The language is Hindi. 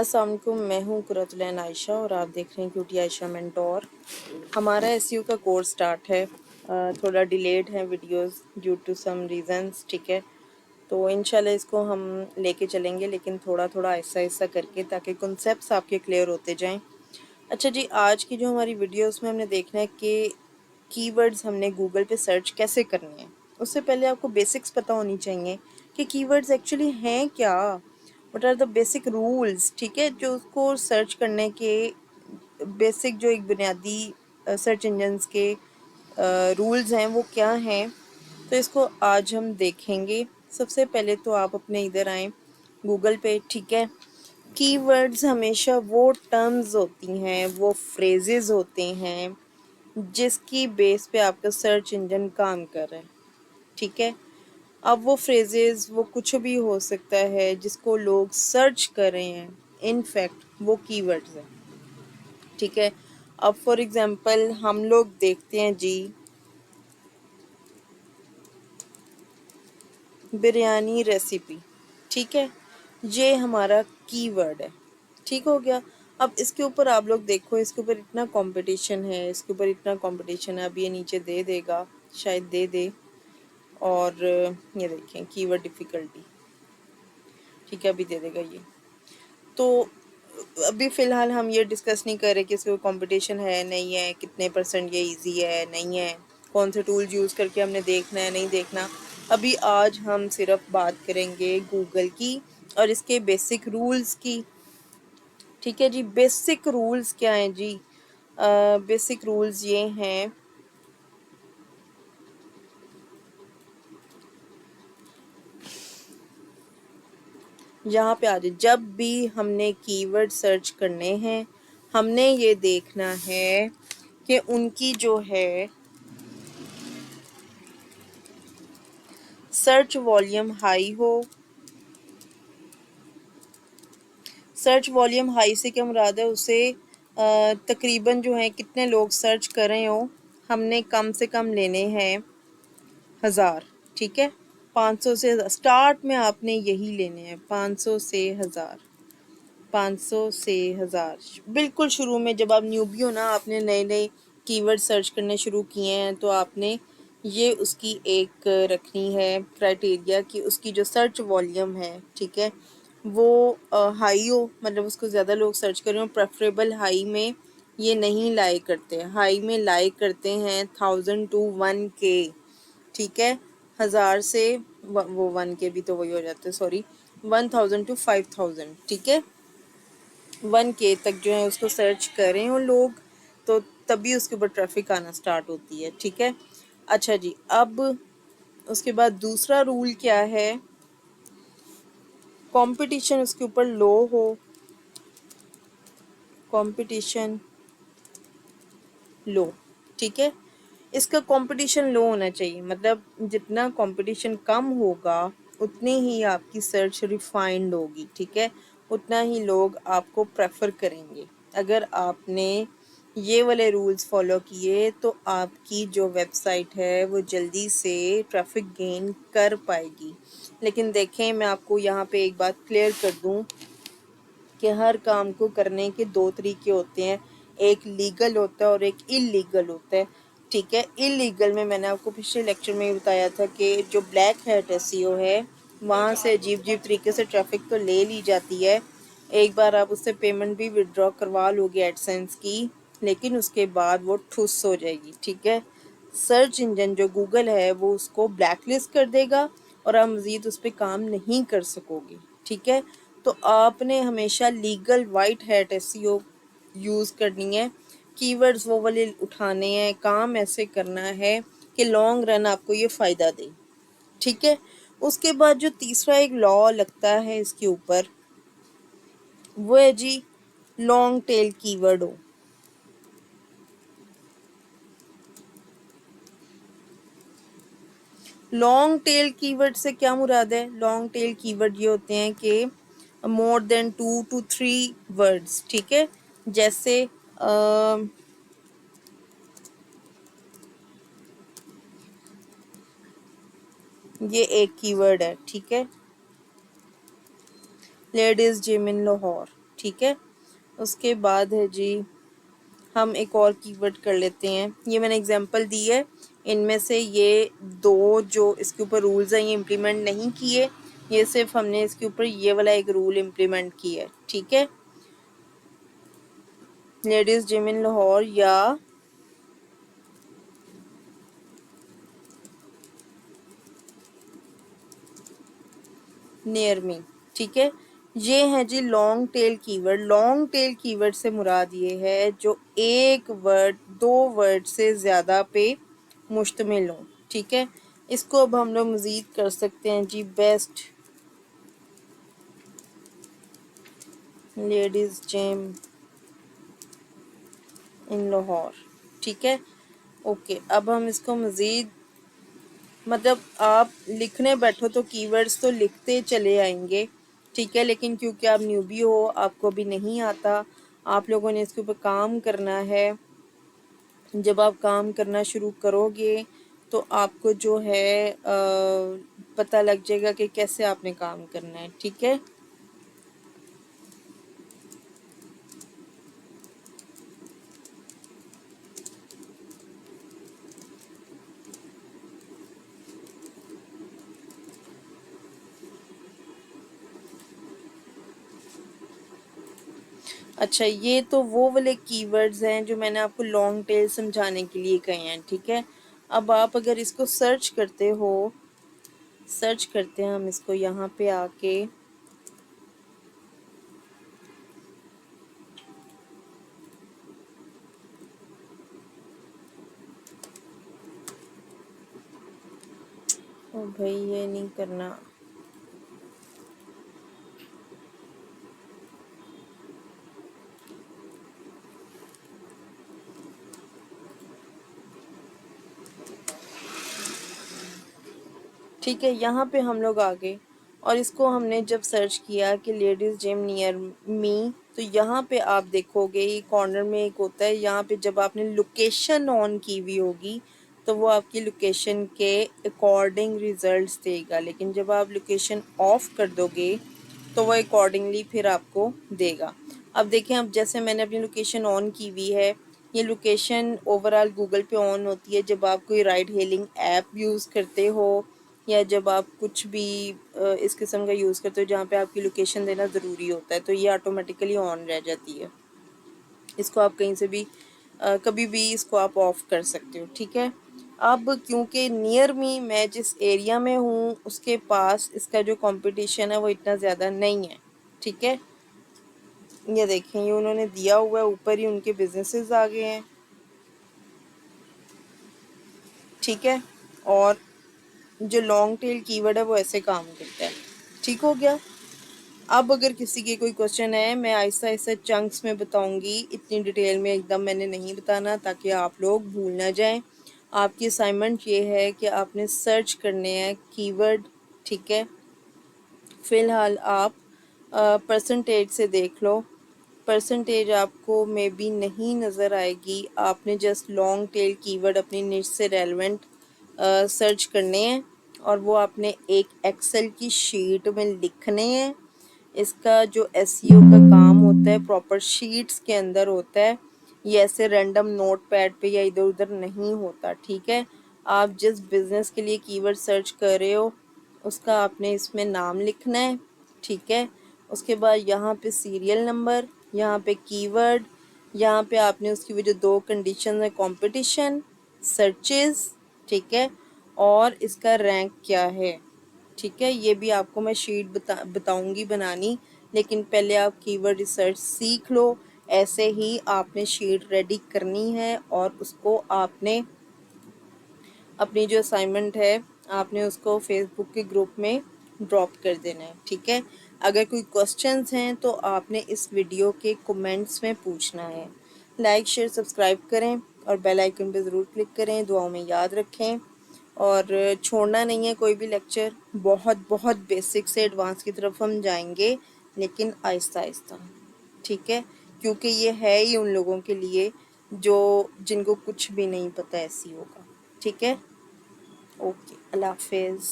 अस्सलाम वालेकुम, मैं हूँ कुरतुलैन आयशा और आप देख रहे हैं क्यूटी आयशा मेंटोर। हमारा एसईओ का कोर्स स्टार्ट है। थोड़ा डिलेड है videos due to some reasons, ठीक है। तो इंशाल्लाह इसको हम लेके चलेंगे, लेकिन थोड़ा थोड़ा ऐसा ऐसा करके, ताकि कॉन्सेप्ट्स आपके क्लियर होते जाएं। अच्छा जी, आज की जो हमारी वीडियोस में हमने देखना है कि कीवर्ड्स हमने गूगल पे सर्च कैसे करने हैं। उससे पहले आपको बेसिक्स पता होनी चाहिए कि कीवर्ड्स एक्चुअली हैं क्या, what are the basic rules, ठीक है। जो उसको सर्च करने के बेसिक, जो एक बुनियादी सर्च इंजन्स के रूल्स हैं वो क्या हैं, तो इसको आज हम देखेंगे। सबसे पहले तो आप अपने इधर आएँ गूगल पे, ठीक है। कीवर्ड्स हमेशा वो टर्म्स होती हैं, वो फ्रेजेस होते हैं जिसकी बेस पे आपका सर्च इंजन काम कर रहा है, ठीक है। अब वो फ्रेजेस वो कुछ भी हो सकता है जिसको लोग सर्च कर रहे हैं, इनफैक्ट वो कीवर्ड्स हैं, ठीक है। अब फॉर एग्जांपल हम लोग देखते हैं जी, बिरयानी रेसिपी, ठीक है। ये हमारा कीवर्ड है, ठीक हो गया। अब इसके ऊपर आप लोग देखो, इसके ऊपर इतना कंपटीशन है, इसके ऊपर इतना कंपटीशन है। अब ये नीचे दे देगा, शायद दे दे। और ये देखें कीवर्ड डिफ़िकल्टी, ठीक है, अभी दे देगा ये। तो अभी फ़िलहाल हम ये डिस्कस नहीं कर रहे कि इसके कंपटीशन है नहीं है, कितने परसेंट ये इजी है नहीं है, कौन से टूल्स यूज़ करके हमने देखना है नहीं देखना। अभी आज हम सिर्फ बात करेंगे गूगल की और इसके बेसिक रूल्स की, ठीक है जी। बेसिक रूल्स क्या हैं जी? बेसिक रूल्स ये हैं, यहाँ पे आ जाए, जब भी हमने कीवर्ड सर्च करने हैं हमने ये देखना है कि उनकी जो है सर्च वॉल्यूम हाई हो। सर्च वॉल्यूम हाई से क्या मुराद है, उसे तकरीबन जो है कितने लोग सर्च कर रहे हो, हमने कम से कम लेने हैं 1000, ठीक है। 500 से स्टार्ट में आपने यही लेने हैं, 500 से 1000, 500 से 1000। बिल्कुल शुरू में जब आप न्यूबी हो ना, आपने नए नए कीवर्ड सर्च करने शुरू किए हैं, तो आपने ये उसकी एक रखनी है क्राइटेरिया कि उसकी जो सर्च वॉल्यूम है, ठीक है, वो हाई हो, मतलब उसको ज़्यादा लोग सर्च करें। प्रेफरेबल हाई में ये नहीं लाई करते, हाई में लाई करते हैं 1000 to 1K, ठीक है। 1000 से वो 1K भी तो वही हो जाते हैं, सॉरी, 1000 to 5000, ठीक है। 1K तक जो है उसको सर्च करें वो लोग, तो तभी उसके ऊपर ट्रैफिक आना स्टार्ट होती है, ठीक है। अच्छा जी, अब उसके बाद दूसरा रूल क्या है, कंपटीशन उसके ऊपर लो हो, कंपटीशन लो, ठीक है। इसका कंपटीशन लो होना चाहिए, मतलब जितना कंपटीशन कम होगा उतनी ही आपकी सर्च रिफाइंड होगी, ठीक है, उतना ही लोग आपको प्रेफर करेंगे। अगर आपने ये वाले रूल्स फॉलो किए तो आपकी जो वेबसाइट है वो जल्दी से ट्रैफिक गेन कर पाएगी। लेकिन देखें, मैं आपको यहाँ पे एक बात क्लियर कर दूँ कि हर काम को करने के दो तरीके होते हैं, एक लीगल होता है और एक इलीगल होता है, ठीक है। इलीगल में मैंने आपको पिछले लेक्चर में ही बताया था कि जो ब्लैक हैट एसईओ है वहाँ से अजीब अजीब तरीके से ट्रैफिक तो ले ली जाती है। एक बार आप उससे पेमेंट भी विड्रॉ करवा लोगे एडसेंस की, लेकिन उसके बाद वो ठुस हो जाएगी, ठीक है। सर्च इंजन जो गूगल है वो उसको ब्लैकलिस्ट कर देगा और आप मज़ीद उस पर काम नहीं कर सकोगे, ठीक है। तो आपने हमेशा legal white hat SEO use करनी है, कीवर्ड्स वो वाले उठाने हैं, काम ऐसे करना है कि लॉन्ग रन आपको ये फ़ायदा दे, ठीक है। उसके बाद जो तीसरा एक लॉ लगता है इसके ऊपर, वो है जी लॉन्ग टेल कीवर्ड हो। लॉन्ग टेल कीवर्ड से क्या मुराद है? लॉन्ग टेल कीवर्ड ये होते हैं कि मोर देन 2 to 3 वर्ड्स, ठीक है। जैसे ये एक कीवर्ड है, ठीक है, लेडीज जिम इन लाहौर, ठीक है। उसके बाद है जी, हम एक और कीवर्ड कर लेते हैं। ये मैंने एग्जांपल दी है, इनमें से ये दो जो इसके ऊपर रूल्स हैं ये इम्प्लीमेंट नहीं किए, ये सिर्फ हमने इसके ऊपर ये वाला एक रूल इम्प्लीमेंट किया है, ठीक है। लेडीज जिम इन लाहौर या नियर मी, ठीक है। ये है जी long tail keyword. Long tail keyword से मुराद ये है जो एक वर्ड, दो वर्ड से ज़्यादा पे मुश्तमिल हो, ठीक है। इसको अब हम लोग मज़ीद कर सकते हैं जी, best ladies gym in Lahore, ठीक है। ओके, अब हम इसको मज़ीद, मतलब आप लिखने बैठो तो कीवर्ड्स तो लिखते चले आएंगे, ठीक है, लेकिन क्योंकि आप न्यूबी हो, आपको अभी नहीं आता, आप लोगों ने इसके ऊपर काम करना है। जब आप काम करना शुरू करोगे तो आपको जो है पता लग जाएगा कि कैसे आपने काम करना है, ठीक है। अच्छा, ये तो वो वाले कीवर्ड्स हैं जो मैंने आपको लॉन्ग टेल समझाने के लिए कहे हैं, ठीक है। अब आप अगर इसको सर्च करते हो, सर्च करते हैं हम इसको यहाँ पे आके, ओ भाई ये नहीं करना, ठीक है। यहाँ पे हम लोग आ गए और इसको हमने जब सर्च किया कि लेडीज़ जिम नियर मी, तो यहाँ पे आप देखोगे ये कॉर्नर में एक होता है, यहाँ पे जब आपने लोकेशन ऑन की हुई होगी तो वो आपकी लोकेशन के अकॉर्डिंग रिजल्ट्स देगा, लेकिन जब आप लोकेशन ऑफ कर दोगे तो वो अकॉर्डिंगली फिर आपको देगा। अब देखें, अब जैसे मैंने अपनी लोकेशन ऑन की हुई है, ये लोकेशन ओवरऑल गूगल पे ऑन होती है जब आप कोई राइड हेलिंग ऐप यूज़ करते हो या जब आप कुछ भी इस किस्म का यूज़ करते हो जहाँ पे आपकी लोकेशन देना ज़रूरी होता है, तो ये ऑटोमेटिकली ऑन रह जाती है। इसको आप कहीं से भी कभी भी इसको आप ऑफ कर सकते हो, ठीक है। अब क्योंकि नियर मी, मैं जिस एरिया में हूँ उसके पास इसका जो कंपटीशन है वो इतना ज़्यादा नहीं है, ठीक है। ये देखें, ये उन्होंने दिया हुआ है, ऊपर ही उनके बिजनेसेस आ गए हैं, ठीक है। और जो लॉन्ग टेल कीवर्ड है वो ऐसे काम करता है, ठीक हो गया। अब अगर किसी के कोई क्वेश्चन है, मैं आहिस्ता आहिस्ता चंक्स में बताऊंगी, इतनी डिटेल में एकदम मैंने नहीं बताना ताकि आप लोग भूल ना जाएं। आपकी असाइनमेंट ये है कि आपने सर्च करने हैं कीवर्ड, ठीक है। फ़िलहाल आप परसेंटेज से देख लो, परसेंटेज आपको मे बी नहीं नज़र आएगी, आपने जस्ट लॉन्ग टेल कीवर्ड अपनी निश से रेलेवेंट सर्च करने हैं और वो आपने एक एक्सेल की शीट में लिखने हैं। इसका जो एसईओ का काम होता है प्रॉपर शीट्स के अंदर होता है, ये ऐसे रैंडम नोट पैड पे या इधर उधर नहीं होता, ठीक है। आप जिस बिज़नेस के लिए कीवर्ड सर्च कर रहे हो उसका आपने इसमें नाम लिखना है, ठीक है। उसके बाद यहाँ पे सीरियल नंबर, यहाँ पे कीवर्ड, यहाँ पे आपने उसकी वजह दो कंडीशन है, कंपटीशन, सर्चेस, ठीक है, और इसका रैंक क्या है, ठीक है। ये भी आपको मैं शीट बताऊंगी बनानी, लेकिन पहले आप कीवर्ड रिसर्च सीख लो। ऐसे ही आपने शीट रेडी करनी है और उसको आपने अपनी जो असाइनमेंट है आपने उसको फेसबुक के ग्रुप में ड्रॉप कर देना है, ठीक है। अगर कोई क्वेश्चंस हैं तो आपने इस वीडियो के कमेंट्स में पूछना है। लाइक शेयर सब्सक्राइब करें और बेल आइकन पे ज़रूर क्लिक करें, दुआओं में याद रखें और छोड़ना नहीं है कोई भी लेक्चर। बहुत बहुत बेसिक से एडवांस की तरफ हम जाएंगे, लेकिन आहिस्ता आहिस्ता, ठीक है, क्योंकि ये है ही उन लोगों के लिए जो जिनको कुछ भी नहीं पता ऐसी होगा, ठीक है। ओके, अल्लाह हाफिज़।